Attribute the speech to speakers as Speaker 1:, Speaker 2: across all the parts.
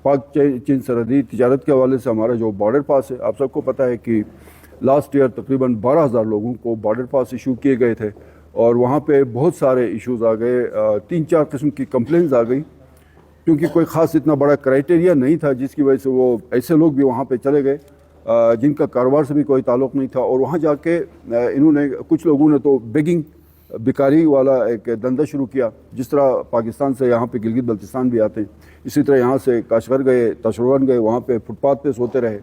Speaker 1: پاک چین سرحدی تجارت کے حوالے سے ہمارا جو بارڈر پاس ہے، آپ سب کو پتہ ہے کہ لاسٹ ایئر تقریباً 12,000 لوگوں کو بارڈر پاس ایشو کیے گئے تھے، اور وہاں پہ بہت سارے ایشوز آ گئے، 3-4 قسم کی کمپلینز آ گئی، کیونکہ کوئی خاص اتنا بڑا کرائٹیریا نہیں تھا، جس کی وجہ سے وہ ایسے لوگ بھی وہاں پہ چلے گئے جن کا کاروبار سے بھی کوئی تعلق نہیں تھا، اور وہاں جا کے انہوں نے کچھ لوگوں نے تو بیگنگ بیکاری والا ایک دندہ شروع کیا، جس طرح پاکستان سے یہاں پہ گلگت بلتستان بھی آتے ہیں، اسی طرح یہاں سے کاشغر گئے، تشرون گئے، وہاں پہ فٹ پاتھ پہ سوتے رہے،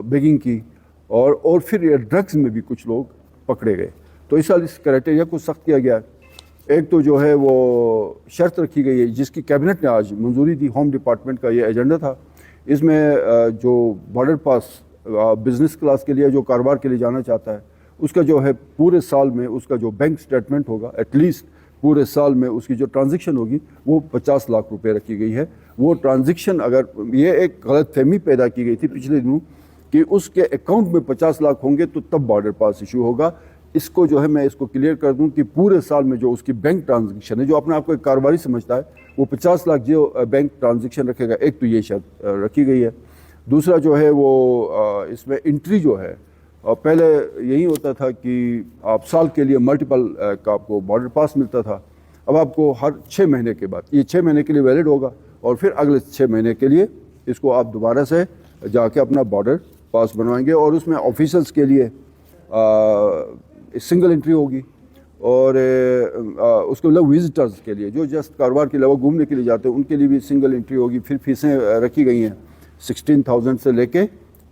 Speaker 1: بیگنگ کی، اور پھر یہ ڈرگز میں بھی کچھ لوگ پکڑے گئے۔ تو اس سال اس کرائٹیریا کو سخت کیا گیا ہے۔ ایک تو جو ہے وہ شرط رکھی گئی ہے جس کی کیبنٹ نے آج منظوری دی، ہوم ڈپارٹمنٹ کا یہ ایجنڈا تھا، اس میں جو بارڈر پاس بزنس کلاس کے لیے جو کاروبار کے لیے جانا چاہتا ہے، اس کا جو ہے پورے سال میں اس کا جو بینک سٹیٹمنٹ ہوگا، ایٹ لیسٹ پورے سال میں اس کی جو ٹرانزیکشن ہوگی وہ 50 لاکھ روپے رکھی گئی ہے۔ وہ ٹرانزیکشن، اگر یہ ایک غلط فہمی پیدا کی گئی تھی پچھلے دنوں کہ اس کے اکاؤنٹ میں 50 لاکھ ہوں گے تو تب بارڈر پاس ایشو ہوگا، اس کو جو ہے میں اس کو کلیئر کر دوں کہ پورے سال میں جو اس کی بینک ٹرانزیکشن ہے، جو اپنے آپ کو ایک کاروباری سمجھتا ہے، وہ 50 لاکھ جو بینک ٹرانزیکشن رکھے گا۔ ایک تو یہ شرط رکھی گئی ہے۔ دوسرا جو ہے وہ اس میں انٹری جو ہے، پہلے یہی ہوتا تھا کہ آپ سال کے لیے ملٹیپل کا آپ کو بارڈر پاس ملتا تھا، اب آپ کو ہر 6 مہینے کے بعد، یہ 6 مہینے کے لیے ویلڈ ہوگا، اور پھر اگلے 6 مہینے کے لیے اس کو آپ دوبارہ سے جا کے اپنا بارڈر پاس بنوائیں گے، اور اس میں آفیسرز کے لیے سنگل انٹری ہوگی، اور اس کے علاوہ وزٹرز کے لیے جو جسٹ کاروبار کے علاوہ گھومنے کے لیے جاتے ہیں ان کے لیے بھی سنگل انٹری ہوگی۔ پھر فیسیں رکھی گئی ہیں 16,000 سے لے کے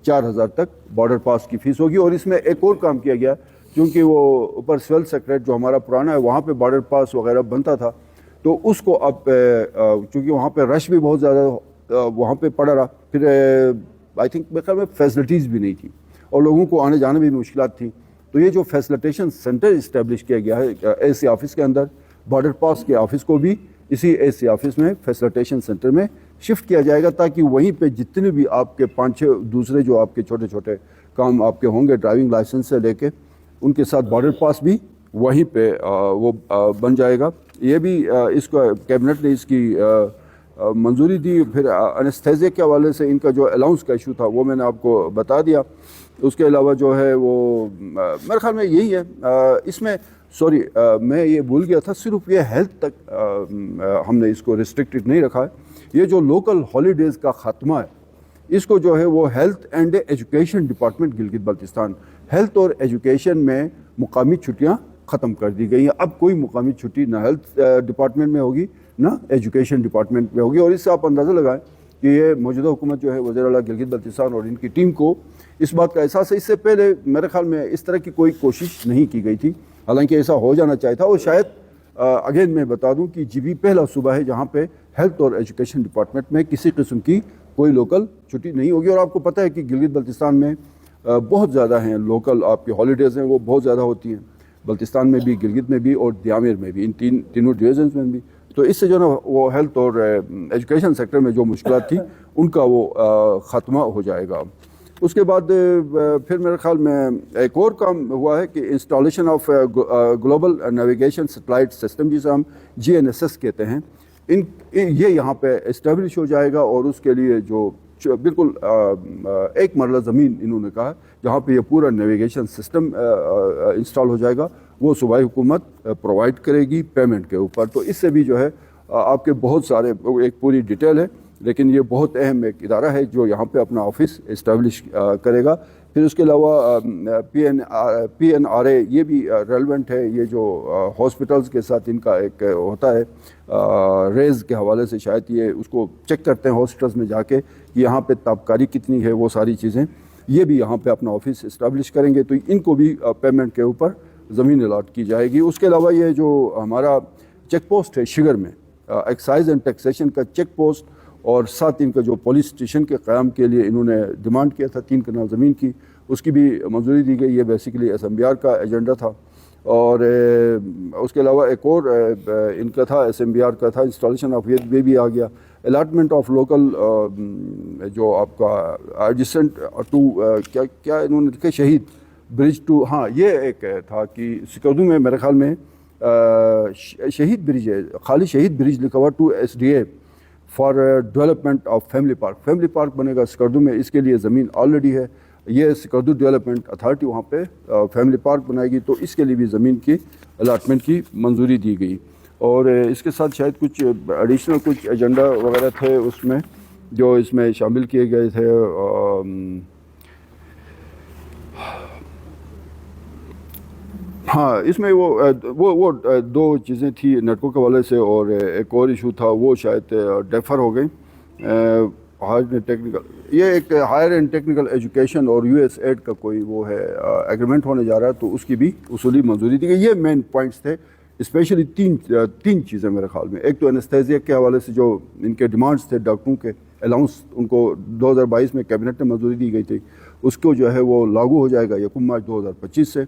Speaker 1: 4,000 تک بارڈر پاس کی فیس ہوگی۔ اور اس میں ایک اور کام کیا گیا، کیونکہ وہ اوپر سول سیکریٹ جو ہمارا پرانا ہے وہاں پہ بارڈر پاس وغیرہ بنتا تھا، تو اس کو اب چونکہ وہاں پہ رش بھی بہت زیادہ وہاں پہ پڑا رہا، پھر آئی تھنک میرے خیال میں فیسلٹیز بھی نہیں تھی اور لوگوں کو آنے جانے میں بھی مشکلات تھیں، تو یہ جو فیسلٹیشن سینٹر اسٹیبلش کیا گیا ہے اے سی آفس کے اندر، بارڈر پاس کے آفس کو بھی اسی اے سی آفس میں فیسلٹیشن سینٹر میں شفٹ کیا جائے گا، تاکہ وہیں پہ جتنے بھی آپ کے 5-6 دوسرے جو آپ کے چھوٹے چھوٹے کام آپ کے ہوں گے، ڈرائیونگ لائسنس سے لے کے ان کے ساتھ بارڈر پاس بھی وہیں پہ وہ بن جائے گا۔ یہ بھی اس کو کیبنٹ نے اس کی منظوری دی۔ پھر انستھیزیا کے حوالے سے ان کا جو الاؤنس کا ایشو تھا وہ میں نے آپ کو بتا دیا۔ اس کے علاوہ جو ہے وہ میرے خیال میں یہی ہے، اس میں میں یہ بھول گیا تھا، صرف یہ ہیلتھ تک ہم نے اس کو ریسٹرکٹڈ نہیں رکھا ہے، یہ جو لوکل ہالیڈیز کا خاتمہ ہے اس کو جو ہے وہ health and education department Gilgit Baltistan, health اور ایجوکیشن میں مقامی چھٹیاں ختم کر دی گئی ہیں۔ اب کوئی مقامی چھٹی نہ ہیلتھ ڈپارٹمنٹ میں ہوگی نہ ایجوکیشن ڈپارٹمنٹ میں ہوگی، اور اس سے آپ اندازہ لگائیں کہ یہ موجودہ حکومت جو ہے وزیر اعلیٰ گلگت بلتستان اور ان کی ٹیم کو اس بات کا احساس ہے۔ اس سے پہلے میرے خیال میں اس طرح کی کوئی کوشش نہیں کی گئی تھی، حالانکہ ایسا ہو جانا چاہیے تھا، اور شاید اگین میں بتا دوں کہ جی بی پہلا صوبہ ہے جہاں پہ ہیلتھ اور ایجوکیشن ڈپارٹمنٹ میں کسی قسم کی کوئی لوکل چھٹی نہیں ہوگی۔ اور آپ کو پتہ ہے کہ گلگت بلتستان میں بہت زیادہ ہیں لوکل آپ کی ہالیڈیز ہیں، وہ بہت زیادہ ہوتی ہیں، بلتستان میں بھی، گلگت میں بھی اور دیامر میں بھی، ان تینوں ڈویژنز میں بھی۔ تو اس سے جو نا وہ ہیلتھ اور ایجوکیشن سیکٹر میں جو مشکلات تھیں ان کا وہ خاتمہ ہو جائے گا۔ اس کے بعد پھر میرے خیال میں ایک اور کام ہوا ہے کہ installation of global navigation satellite system, جسے ہم GNSS کہتے ہیں، یہ یہاں پہ اسٹیبلش ہو جائے گا، اور اس کے لیے جو بالکل ایک مرلہ زمین انہوں نے کہا جہاں پہ یہ پورا نیویگیشن سسٹم انسٹال ہو جائے گا، وہ صوبائی حکومت پرووائڈ کرے گی پیمنٹ کے اوپر۔ تو اس سے بھی جو ہے آپ کے بہت سارے، ایک پوری ڈیٹیل ہے، لیکن یہ بہت اہم ایک ادارہ ہے جو یہاں پہ اپنا آفس اسٹیبلش کرے گا۔ پھر اس کے علاوہ PNRA یہ بھی ریلیونٹ ہے، یہ جو ہاسپٹلز کے ساتھ ان کا ایک ہوتا ہے ریز کے حوالے سے، شاید یہ اس کو چیک کرتے ہیں ہاسپٹلز میں جا کے کہ یہاں پہ تابکاری کتنی ہے، وہ ساری چیزیں یہ بھی یہاں پہ اپنا آفس اسٹیبلش کریں گے، تو ان کو بھی پیمنٹ کے اوپر زمین الاٹ کی جائے گی۔ اس کے علاوہ یہ جو ہمارا چیک پوسٹ ہے شگر میں، ایکسائز اینڈ ٹیکسیشن کا چیک پوسٹ، اور ساتھ ان کا جو پولیس اسٹیشن کے قیام کے لیے انہوں نے ڈیمانڈ کیا تھا 3 کنال زمین کی، اس کی بھی منظوری دی گئی۔ یہ بیسیکلی SMBR کا ایجنڈا تھا، اور اس کے علاوہ ایک اور ان کا تھا SMBR کا تھا انسٹالیشن آف، یہ بھی آ گیا۔ الاٹمنٹ آف لوکل جو آپ کا ایڈجسٹنٹ ٹو کیا انہوں نے لکھے شہید برج ٹو، ہاں یہ ایک تھا کہ سکردو میں میرے خیال میں شہید برج ہے، خالی شہید برج لکھا ہوا to SDA for development of family park. Family park بنے گا سکردو میں, اس کے لیے زمین آلریڈی ہے. یہ سکردو ڈیولپمنٹ اتھارٹی وہاں پہ فیملی پارک بنائے گی, تو اس کے لیے بھی زمین کی الاٹمنٹ کی منظوری دی گئی. اور اس کے ساتھ شاید کچھ ایڈیشنل کچھ ایجنڈا وغیرہ تھے اس میں جو اس میں شامل کیے گئے تھے. ہاں, اس میں وہ دو چیزیں تھیں نیٹکو کے حوالے سے, اور ایک اور ایشو تھا وہ شاید ڈیفر ہو گئی. یہ ایک ہائر اینڈ ٹیکنیکل ایجوکیشن اور یو ایس ایڈ کا کوئی وہ ہے ایگریمنٹ ہونے جا رہا ہے, تو اس کی بھی اصولی منظوری دی گئی. یہ مین پوائنٹس تھے, اسپیشلی تین چیزیں میرے خیال میں. ایک تو انستھیزیا کے حوالے سے جو ان کے ڈیمانڈس تھے ڈاکٹروں کے الاؤنس, ان کو 2022 میں کیبنٹ میں منظوری دی گئی تھی, اس کو جو ہے وہ لاگو ہو جائے گا 1 مارچ 2025 سے.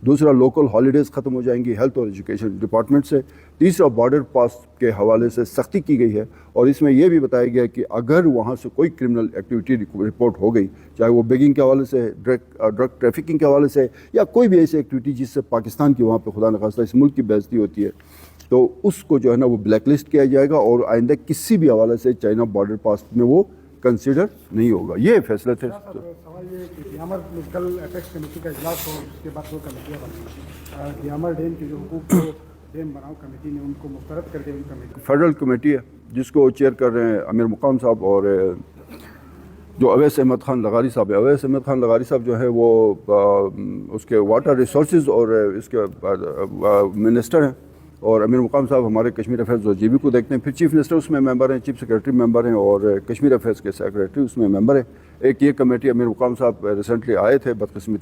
Speaker 1: دوسرا, لوکل ہالیڈیز ختم ہو جائیں گی ہیلتھ اور ایجوکیشن ڈپارٹمنٹ سے. تیسرا, بارڈر پاس کے حوالے سے سختی کی گئی ہے, اور اس میں یہ بھی بتایا گیا کہ اگر وہاں سے کوئی کرمنل ایکٹیویٹی رپورٹ ہو گئی, چاہے وہ بیگنگ کے حوالے سے, ڈرگ ٹریفکنگ کے حوالے سے, یا کوئی بھی ایسی ایکٹیویٹی جس سے پاکستان کی وہاں پہ خدا نخواستہ اس ملک کی بے عزتی ہوتی ہے, تو اس کو جو ہے نا وہ بلیک لسٹ کیا جائے گا, اور آئندہ کسی بھی حوالے سے چائنا بارڈر پاس میں وہ کنسیڈر نہیں ہوگا. یہ فیصلے تھے.
Speaker 2: سوال یہ کہ گیامر میں کل اپیکس کمیٹی کا اجلاس ہو, اس کے بعد وہ کمیٹیاں بنی. گیامر ڈیم کے جو حقوق کو ڈیم بناؤ کمیٹی نے ان کو مسترد کر کے ان کمیٹی
Speaker 1: فیڈرل کمیٹی ہے جس کو چیئر کر رہے ہیں امیر مقام صاحب, اور جو اویس احمد خان لغاری صاحب ہے. اویس احمد خان لغاری صاحب جو ہے وہ اس کے واٹر ریسورسز اور اس کے منسٹر ہیں, اور امیر مقام صاحب ہمارے کشمیر افیئرز اور جی بی کو دیکھتے ہیں. پھر چیف منسٹر اس میں ممبر ہیں, چیف سیکریٹری ممبر ہیں, اور کشمیر افیئرز کے سیکریٹری اس میں ممبر ہیں. ایک یہ کمیٹی امیر مقام صاحب ریسنٹلی آئے تھے, بدقسمتی